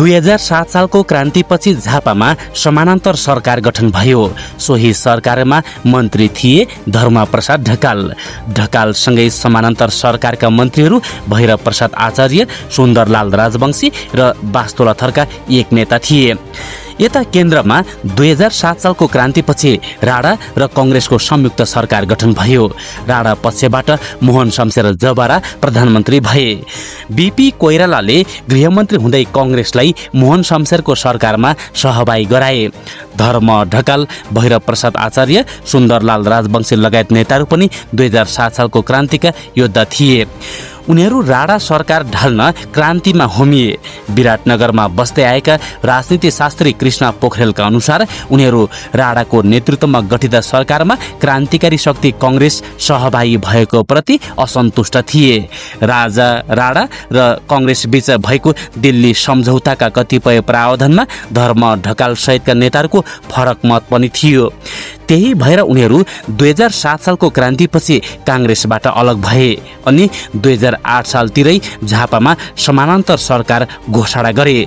2007 सालको क्रान्तिपछि झापामा समानान्तर सरकार गठन भयो। सोही सरकारमा मन्त्री थिए धर्मप्रसाद ढकालसँगै समानान्तर सरकारका मन्त्रीहरू भैरव प्रसाद आचार्य, सुन्दरलाल राजवंशी र बास्तोला थरका एक नेता थिए। यता केन्द्रमा 2007 सालको क्रान्तिपछि राणा र कांग्रेसको संयुक्त सरकार गठन भयो। राणा पक्षबाट मोहन शमशेर जबरा प्रधानमन्त्री भए। बीपी कोइरालाले गृहमन्त्री हुँदै कांग्रेसलाई मोहन शमशेरको सरकारमा सहभागी गराए। धर्म ढकाल, भैरव प्रसाद आचार्य, सुन्दरलाल राजवंशी लगायत नेताहरू पनि 2007 सालको क्रान्तिका योद्धा थिए। उनीहरू राणा सरकार ढाल्न क्रान्तिमा होमिए। विराटनगरमा बस्दै आएका राजनीति शास्त्री कृष्ण पोखरेलका अनुसार उनीहरू राणाको नेतृत्वमा गठित सरकारमा क्रान्तिकारी शक्ति कांग्रेस सहभागी भएको प्रति असन्तुष्ट थिए। राणा र कांग्रेस बीच भएको दिल्ली सम्झौताका कतिपय प्रावधानमा धर्म ढकाल सहितका नेताहरूको फरक मत पनि थियो। त्यही भएर उनीहरू 2007 सालको क्रान्तिपछि कांग्रेसबाट अलग भए अनि 2008 सालतिरै झापामा समानान्तर सरकार घोषणा गरे।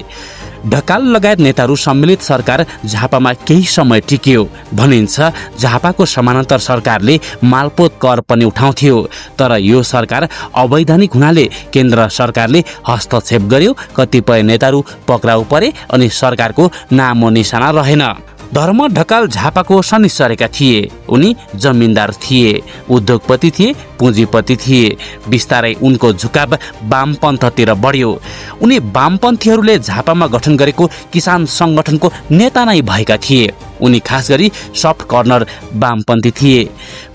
ढकाल लगायत नेताहरू सम्मिलित सरकार झापामा केही समय टिक्यो। भनिन्छ झापाको समानान्तर सरकारले मालपोत कर पनि उठाउँथ्यो, तर यो सरकार अवैधानिक हुनाले केन्द्र सरकारले हस्तक्षेप गर्यो। कतिपय नेताहरू पक्राउ परे अनि सरकारको नामो निशाना रहेन। धर्म ढकाल झापाको शनिश्चरेका थिए। उनी जमिनदार थिए, उद्योगपति थिए, पुँजीपति थिए। बिस्तारै उनको झुकाव वामपन्थतिर बढ्यो। उनी वामपन्थीहरूले झापामा गठन गरेको किसान संगठनको नेता नै भएका थिए। उनी खास गरी सफ्ट कर्नर वामपन्थी थिए।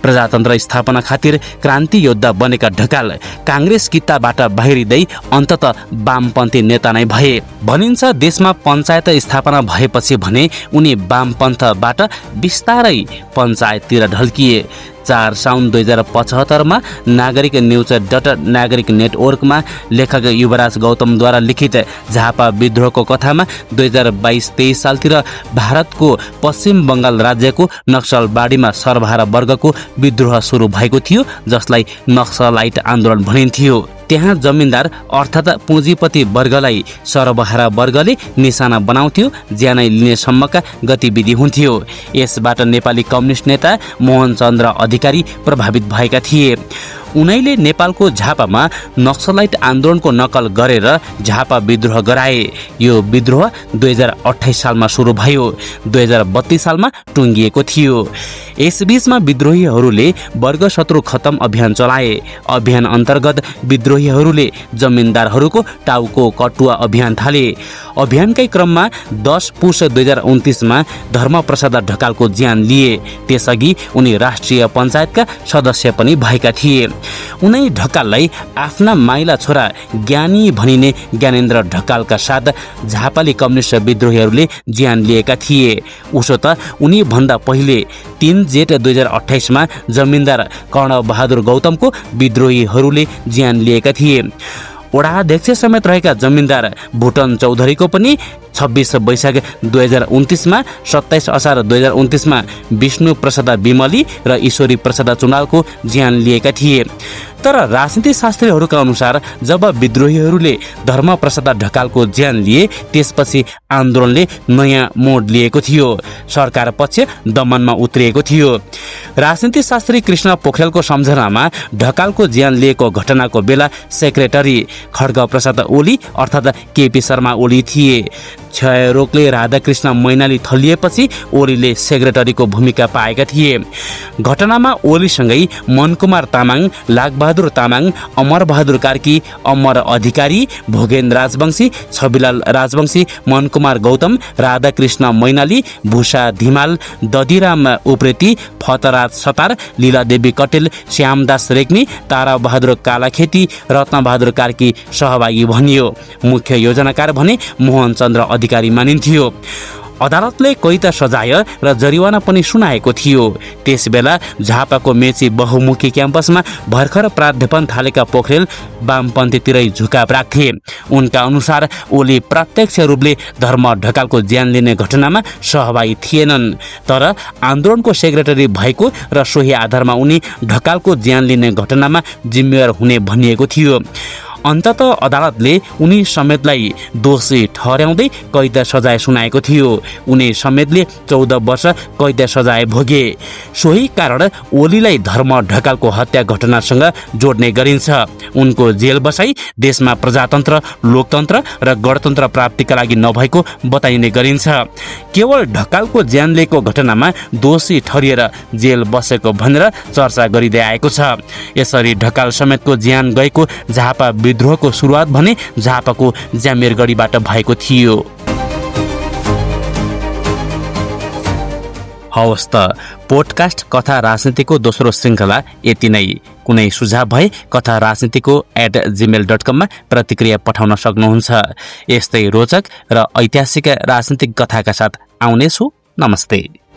प्रजातन्त्र स्थापना खातिर क्रान्ति योद्धा बनेका ढकाल कांग्रेस कित्ताबाट बाहिरिँदै अन्ततः वामपन्थी नेता नै भए। भनिन्छ देशमा पञ्चायत स्थापना भएपछि भने उनी वामपन्थबाट बिस्तारै पञ्चायततिर ढल्किए। 4 साउन 2075 नागरिक न्युज नागरिक नेटवर्कमा लेखक युवराज गौतमद्वारा लिखित झापा विद्रोहको कथामा 2022-23 सालतिर भारतको पश्चिम बङ्गाल राज्यको नक्सलबाडीमा सर्वहारा वर्गको विद्रोह सुरु भएको थियो, जसलाई नक्सलाइट आन्दोलन भनिन्थ्यो। त्यहाँ जमिनदार अर्थात् पुँजीपति वर्गलाई सर्वहारा वर्गले निशाना बनाउँथ्यो, ज्यानै लिनेसम्मका गतिविधि हुन्थ्यो। यसबाट नेपाली कम्युनिस्ट नेता मोहन चन्द्र अधिकारी प्रभावित भएका थिए। उनैले नेपालको झापामा नक्सलाइट आन्दोलनको नक्कल गरेर झापा विद्रोह गराए। यो विद्रोह 2028 सालमा सुरु भयो, 2032 सालमा टुङ्गिएको थियो। यसबीचमा विद्रोहीहरूले वर्ग शत्रु खतम अभियान चलाए। अभियान अन्तर्गत विद्रोहीहरूले जमिनदारहरूको टाउको कटुवा अभियान थाले। अभियानकै क्रममा 10 पुष 2029 धर्मप्रसाद ढकालको ज्यान लिए। त्यसअघि उनी राष्ट्रिय पञ्चायतका सदस्य पनि भएका थिए। उनै ढकाललाई आफ्ना माइला छोरा ज्ञानी भनिने ज्ञानेन्द्र ढकालका साथ झापाली कम्युनिस्ट विद्रोहीहरूले ज्यान लिएका थिए। उसो त उनी भन्दा पहिले 3 जेठ 2028 जमिनदार कर्णबहादुर गौतमको विद्रोहीहरूले ज्यान लिएका थिए। वडाध्यक्ष समेत रहेका जमिनदार भुटन चौधरीको पनि 26 वैशाख 2029 27 असार 2029 विष्णु प्रसाद विमली र ईश्वरी प्रसाद चुनालको ज्यान लिएका थिए। तर राजनीति शास्त्रीहरूका अनुसार जब विद्रोहीहरूले धर्मप्रसाद ढकालको ज्यान लिए त्यसपछि आन्दोलनले नयाँ मोड लिएको थियो। सरकार पक्ष दमनमा उत्रिएको थियो। राजनीति शास्त्री कृष्ण पोखरेलको सम्झनामा ढकालको ज्यान लिएको घटनाको बेला सेक्रेटरी खड्गप्रसाद ओली अर्थात् केपी शर्मा ओली थिए। क्षयरोगले राधाकृष्ण मैनाली थलिएपछि ओलीले सेक्रेटरीको भूमिका पाएका थिए। घटनामा ओलीसँगै मनकुमार तामाङ, लाखबहादुर तामाङ, अमरबहादुर कार्की, अमर अधिकारी, भोगेन राजवंशी, छविलाल राजवंशी, मनकुमार गौतम, राधाकृष्ण मैनाली, भूषा धिमाल, दधिराम उप्रेती, फतराज सतार, लीलादेवी कटेल, श्यामदास रेग्मी, ताराबहादुर कालाखेती, रत्नबहादुर कार्की सहभागी भनियो। मुख्य योजनाकार भने मोहन चन्द्र अधिकारी मानिन्थ्यो। अदालतले कैद सजाय र जरिवाना पनि सुनाएको थियो। त्यसबेला झापाको मेची बहुमुखी क्याम्पसमा भर्खर प्राध्यापन थालेका पोखरेल वामपन्थीतिरै झुकाव राख्थे। उनका अनुसार ओली प्रत्यक्ष रूपले धर्म ढकालको ज्यान लिने घटनामा सहभागी थिएनन्, तर आन्दोलनको सेक्रेटरी भएको र सोही आधारमा उनी ढकालको ज्यान लिने घटनामा जिम्मेवार हुने भनिएको थियो। अन्तत अदालतले उनी समेतलाई दोषी ठहर्याउँदै कैद सजाय सुनाएको थियो। उनी समेतले 14 वर्ष कैद सजाय भोगे। सोही कारण ओलीलाई धर्म ढकालको हत्या घटनासँग जोड्ने गरिन्छ। उनको जेल बसाई देशमा प्रजातन्त्र, लोकतन्त्र र गणतन्त्र प्राप्तिका लागि नभएको बताइने गरिन्छ। केवल ढकालको ज्यान लिएको घटनामा दोषी ठहरिएर जेल बसेको भनेर चर्चा गरिँदै आएको छ। यसरी ढकाल समेतको ज्यान गएको झापा विद्रोहको सुरुवात भने झापाको ज्यामेरगढीबाट भएको थियो। हवस् त, पोडकास्ट कथा राजनीतिको दोस्रो श्रृङ्खला यति नै। कुनै सुझाव भए कथा राजनीतिको @gmail.com मा प्रतिक्रिया पठाउन सक्नुहुन्छ। यस्तै रोचक र ऐतिहासिक राजनीतिक कथाका साथ आउनेछु। नमस्ते।